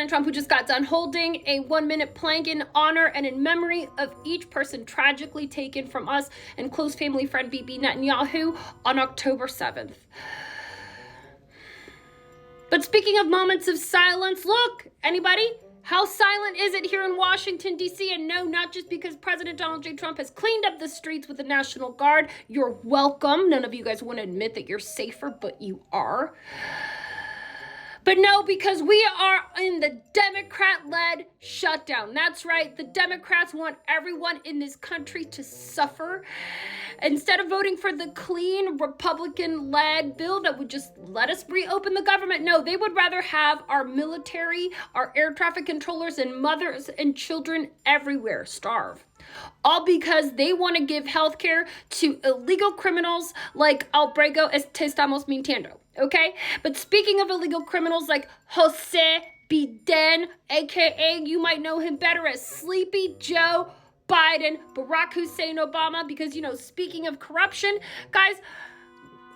President Trump, who just got done holding a 1-minute plank in honor and in memory of each person tragically taken from us and close family friend Bibi Netanyahu on October 7th. But speaking of moments of silence, look, anybody? How silent is it here in Washington, D.C.? And no, not just because President Donald J. Trump has cleaned up the streets with the National Guard. You're welcome. None of you guys want to admit that you're safer, but you are. But no, because we are in the Democrat-led shutdown. That's right. The Democrats want everyone in this country to suffer. Instead of voting for the clean Republican-led bill that would just let us reopen the government, no, they would rather have our military, our air traffic controllers, and mothers and children everywhere starve. All because they want to give health care to illegal criminals like Albrego estamos mintiendo, okay? But speaking of illegal criminals like Jose Biden, a.k.a. you might know him better as Sleepy Joe Biden, Barack Hussein Obama, because, speaking of corruption, guys,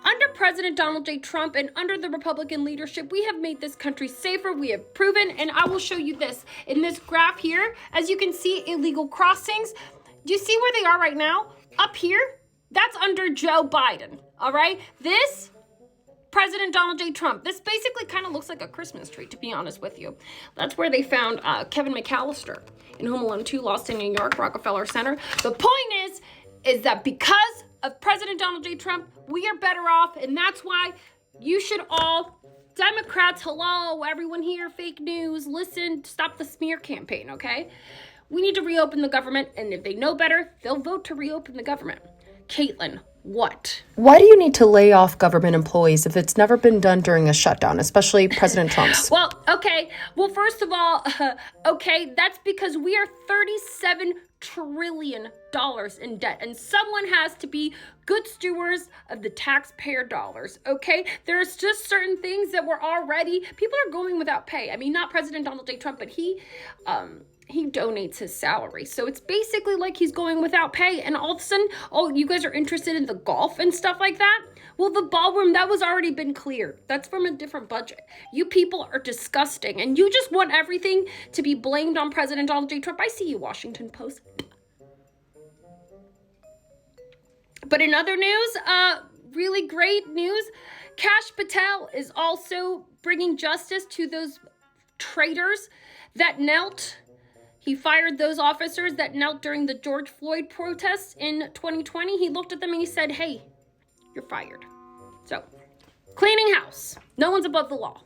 under President Donald J. Trump and under the Republican leadership, we have made this country safer. We have proven, and I will show you this in this graph here. As you can see, illegal crossings. Do you see where they are right now? Up here, that's under Joe Biden, all right? This, President Donald J. Trump. This basically kind of looks like a Christmas tree, to be honest with you. That's where they found Kevin McAllister in Home Alone 2, Lost in New York, Rockefeller Center. The point is that because of President Donald J. Trump, we are better off, and that's why you should all, Democrats, hello, everyone here, fake news, listen, stop the smear campaign, okay? We need to reopen the government, and if they know better, they'll vote to reopen the government. Caitlin, what? Why do you need to lay off government employees if it's never been done during a shutdown, especially President Trump's? Well, first of all, that's because we are $37 trillion in debt, and someone has to be good stewards of the taxpayer dollars, okay? There's just certain things that we're already, people are going without pay. I mean, not President Donald J. Trump, but he donates his salary. So it's basically like he's going without pay. And all of a sudden, you guys are interested in the golf and stuff like that? Well, the ballroom, that was already been cleared. That's from a different budget. You people are disgusting. And you just want everything to be blamed on President Donald J. Trump. I see you, Washington Post. But in other news, really great news, Kash Patel is also bringing justice to those traitors that knelt. He fired those officers that knelt during the George Floyd protests in 2020. He looked at them and he said, hey, you're fired. So, cleaning house. No one's above the law.